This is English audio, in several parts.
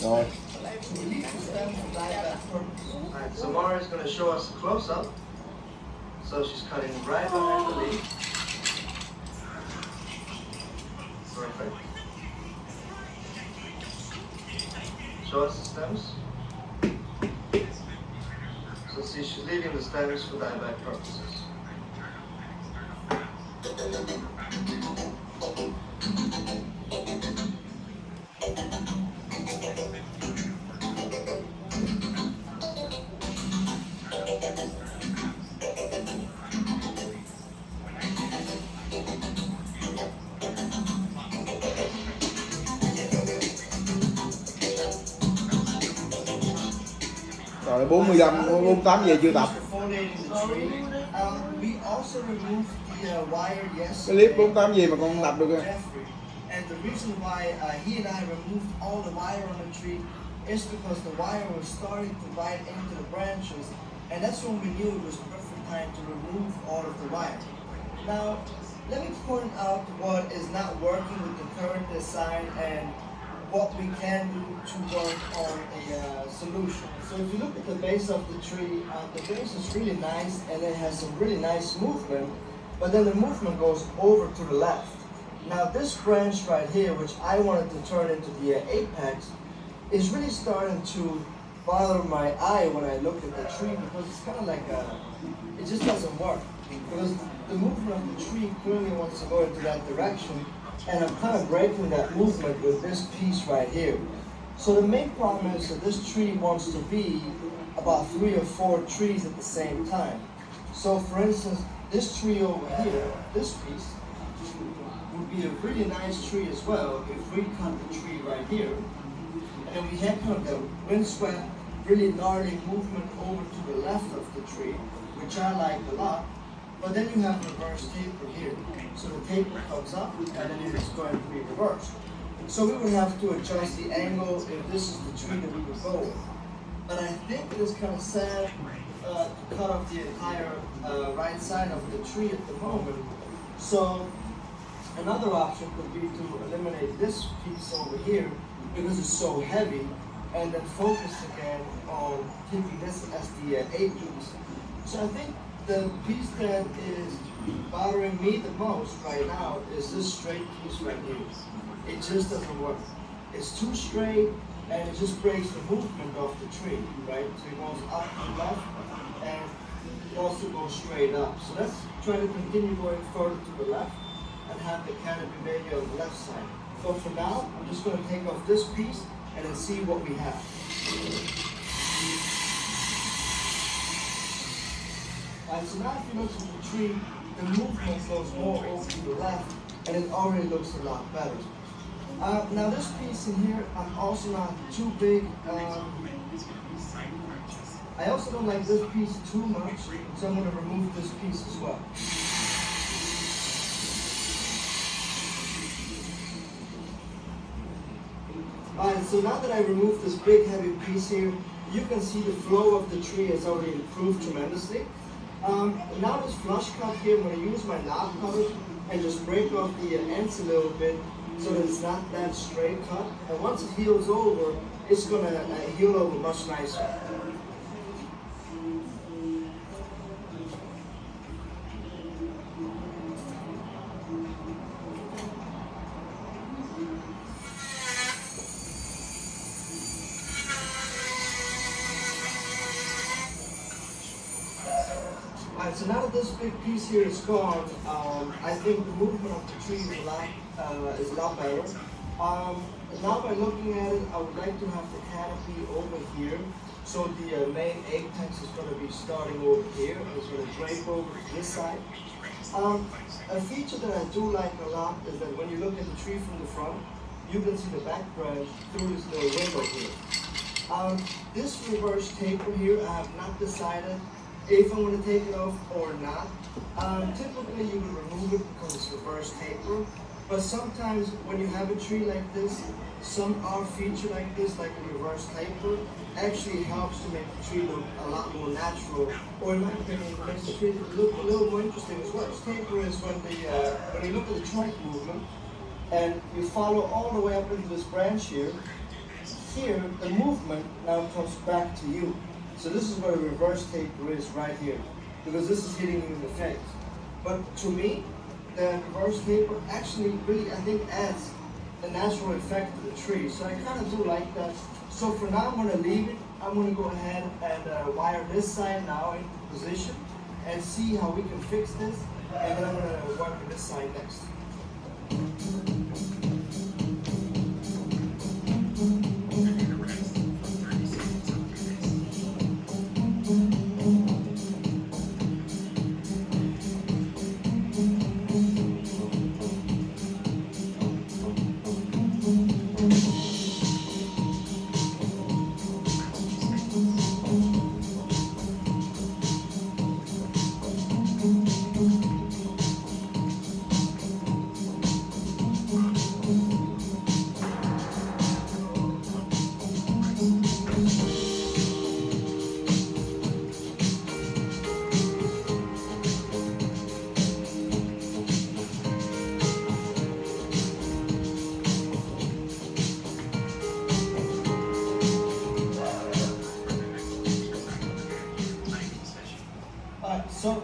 Rồi. Alright, so Mara is going to show us a close-up. So she's cutting right behind the leaf. Perfect. Show us the stems. So see, she's leaving the stems for dieback purposes. Rồi 45, 48 về chưa tập. Cái clip 48 gì mà con tập được rồi. And the reason why he and I removed all the wire on the tree is because the wire was starting to bite into the branches, and that's when we knew it was the perfect time to remove all of the wire. Now, let me point out what is not working with the current design and what we can do to work on a solution. So if you look at the base of the tree, the base is really nice and it has some really nice movement, but then the movement goes over to the left. Now this branch right here, which I wanted to turn into the apex, is really starting to bother my eye when I look at the tree because it's kind of like it just doesn't work. Because the movement of the tree clearly wants to go into that direction, and I'm kind of breaking that movement with this piece right here. So the main problem is that this tree wants to be about 3 or 4 trees at the same time. So for instance, this tree over here, this piece, would be a really nice tree as well if we cut the tree right here. And then we had kind of the windswept, really gnarly movement over to the left of the tree, which I like a lot. But then you have reverse taper here. So the taper comes up and then it's going to be reversed. So we would have to adjust the angle if this is the tree that we would go with. But I think it is kind of sad to cut off the entire right side of the tree at the moment. So another option could be to eliminate this piece over here because it's so heavy, and then focus again on keeping this as the A piece. So I think the piece that is bothering me the most right now is this straight piece right here. It just doesn't work. It's too straight and it just breaks the movement of the tree, right? So it goes up and left and it also goes straight up. So let's try to continue going further to the left and have the canopy maybe on the left side. So for now, I'm just going to take off this piece and then see what we have. Alright, so now if you look at the tree, the movement goes more over to the left and it already looks a lot better. Now this piece in here, I'm also not too big. I also don't like this piece too much, so I'm going to remove this piece as well. Alright, so now that I removed this big heavy piece here, you can see the flow of the tree has already improved tremendously. Now this flush cut here, I'm going to use my knob cutter and just break off the ends a little bit so that it's not that straight cut. And once it heals over, it's going to heal over much nicer. Alright, so now that this big piece here is gone, I think the movement of the tree is a lot better. Now by looking at it, I would like to have the canopy over here. So the main apex is going to be starting over here. It's going to drape over to this side. A feature that I do like a lot is that when you look at the tree from the front, you can see the back branch through this little window here. This reverse taper here, I have not decided if I'm going to take it off or not. Typically you would remove it because it's reverse taper, but sometimes when you have a tree like this, some are featured like this, like a reverse taper, actually helps to make the tree look a lot more natural, or in my opinion, it makes the tree look a little more interesting as well. Taper is when you look at the trunk movement, and you follow all the way up into this branch here, here, the movement now comes back to you. So this is where the reverse taper is right here, because this is hitting you in the face. But to me, the reverse taper actually really, I think, adds a natural effect to the tree. So I kind of do like that. So for now, I'm going to leave it. I'm going to go ahead and wire this side now into position and see how we can fix this. And then I'm going to work on this side next. So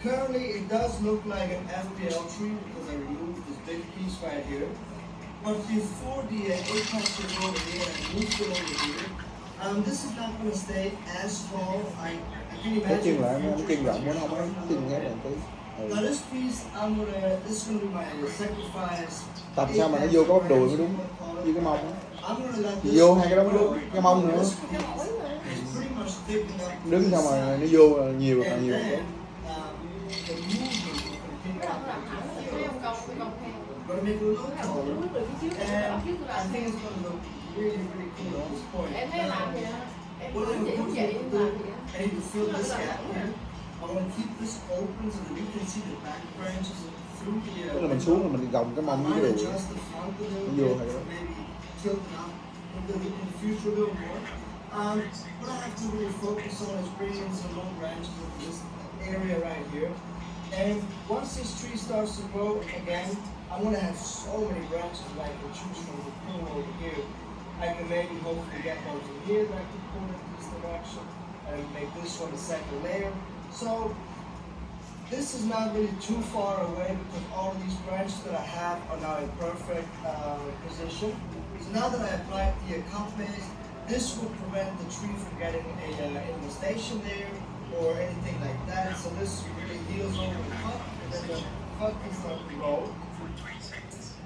currently it does look like an FPL tree because I removed this big piece right here. But before the apex is over here and moved it over here, this is not going to stay as tall. I can Cái chân lại imagine. nó chân rộng của nó không ấy, chân nghe một tí. Now this piece, this is going to be my sacrifice. Tập sao mà nó vô cái bắp đùi mới đúng, với cái mông á. I'm going to let Thì this vô hai cái đó mới đúng, cái mông nữa. It's pretty much thick enough. Đứng sao mà nó vô là nhiều And nhiều. then, the movement will continue gonna make it a little taller, and I think it's gonna look really, really cool at this point. What I'm going to do, I need to fill this gap here. I'm gonna keep this open so that you can see the back branches through the. Tức là mình xuống là mình gồng cái mông với cái đùi. Adjust the front a little Vô bit, hay đó. maybe tilt it up in the future a little more. What I have to really focus on is bringing in some long branches into this area right here. And once this tree starts to grow again, I'm going to have so many branches that I can choose from to pull over here. I can maybe hopefully get one from here that I can pull in this direction and make this one a second layer. So this is not really too far away because all of these branches that I have are now in perfect position. So now that I applied the cut base, this will prevent the tree from getting a infestation there or anything like that. So this really heals over the cut and then the cut can start to grow.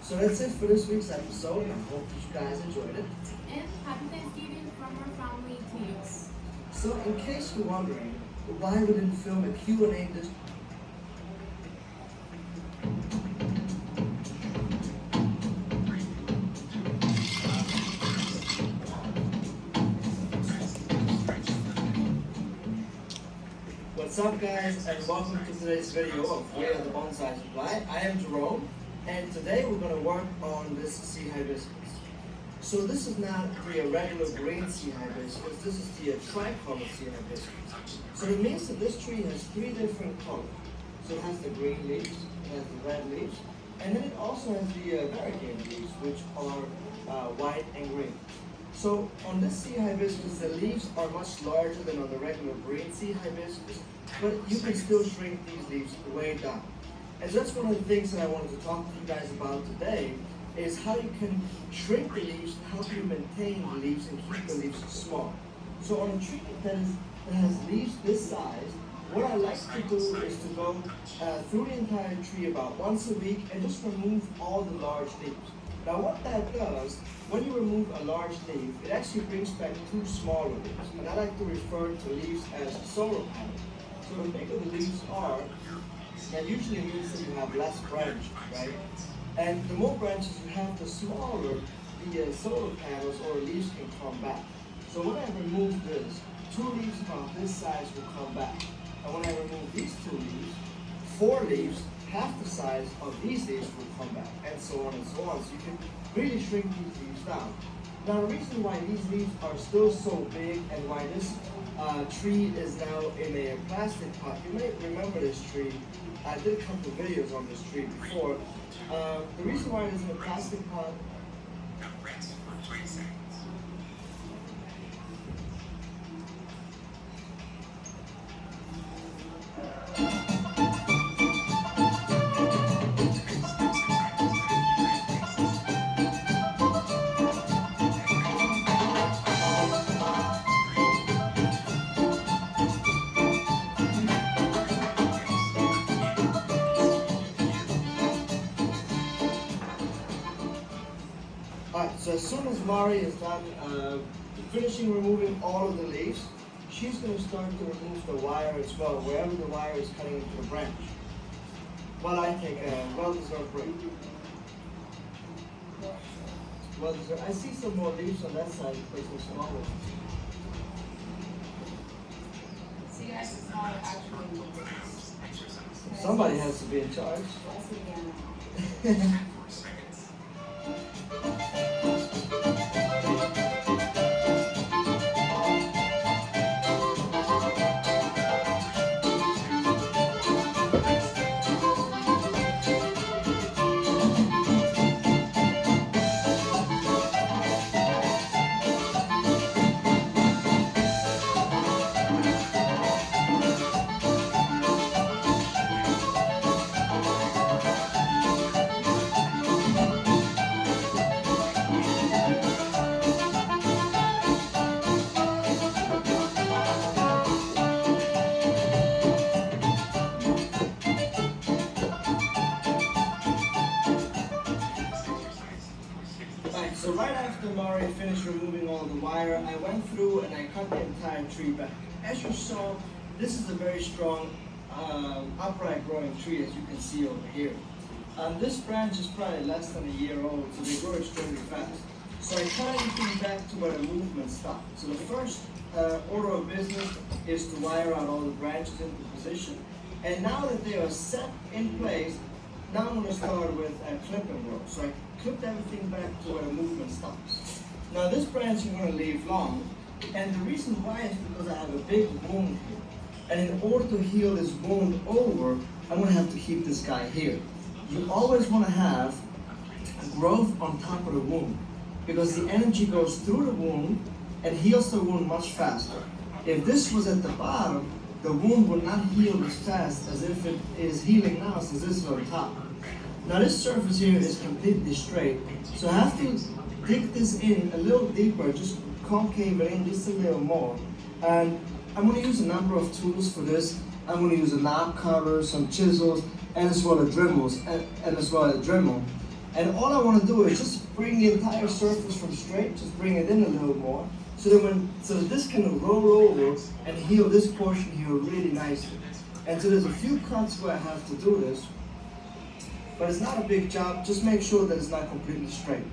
So that's it for this week's episode, and I hope that you guys enjoyed it. And happy Thanksgiving from our family to you. So in case you're wondering why we didn't film a Q&A this What's up guys, and welcome to today's video of Way of the Bonsai Supply. I am Jerome, and today we're going to work on this sea hibiscus. So this is not the regular green sea hibiscus, this is the tricolor sea hibiscus. So it means that this tree has three different colors. So it has the green leaves, it has the red leaves, and then it also has the variegated leaves, which are white and green. So on this sea hibiscus, the leaves are much larger than on the regular green sea hibiscus, but you can still shrink these leaves way down. And so that's one of the things that I wanted to talk to you guys about today, is how you can shrink the leaves to help you maintain the leaves and keep the leaves small. So on a tree that has leaves this size, what I like to do is to go through the entire tree about once a week and just remove all the large leaves. Now what that does, when you remove a large leaf, it actually brings back two smaller leaves. And I like to refer to leaves as solar panels. So the bigger the leaves are, that usually means that you have less branches, right? And the more branches you have, the smaller the solar panels or leaves can come back. So when I remove this, two leaves about this size will come back. And when I remove these two leaves, four leaves, half the size of these leaves will come back, and so on and so on. So you can really shrink these leaves down. Now the reason why these leaves are still so big and why this tree is now in a plastic pot, you may remember this tree. I did a couple of videos on this tree before. The reason why it is in a plastic pot as soon as Mari is done finishing removing all of the leaves, she's going to start to remove the wire as well, wherever the wire is cutting into the branch. While I take a well-deserved break. Well-deserved. I see some more leaves on that side, placing some more. So you guys are actually Somebody has to be in charge. So right after Mari finished removing all the wire, I went through and I cut the entire tree back. As you saw, this is a very strong upright growing tree, as you can see over here. This branch is probably less than a year old, so they grow extremely fast. So I cut everything back to where the movement stopped. So the first order of business is to wire out all the branches into position. And now that they are set in place, now I'm going to start with a clip and roll. So I clipped everything back to where the movement stops. Now this branch I'm going to leave long, and the reason why is because I have a big wound here. And in order to heal this wound over, I'm going to have to keep this guy here. You always want to have growth on top of the wound, because the energy goes through the wound and heals the wound much faster. If this was at the bottom, the wound will not heal as fast as if it is healing now, since this is on top. Now this surface here is completely straight, so I have to dig this in a little deeper, just concave it in just a little more. And I'm going to use a number of tools for this. I'm going to use a knob cutter, some chisels, and as well as Dremels, and as well as Dremel. And all I want to do is just bring the entire surface from straight, just bring it in a little more, so that this can roll over and heal this portion here really nicely. And so there's a few cuts where I have to do this, but it's not a big job. Just make sure that it's not completely straight.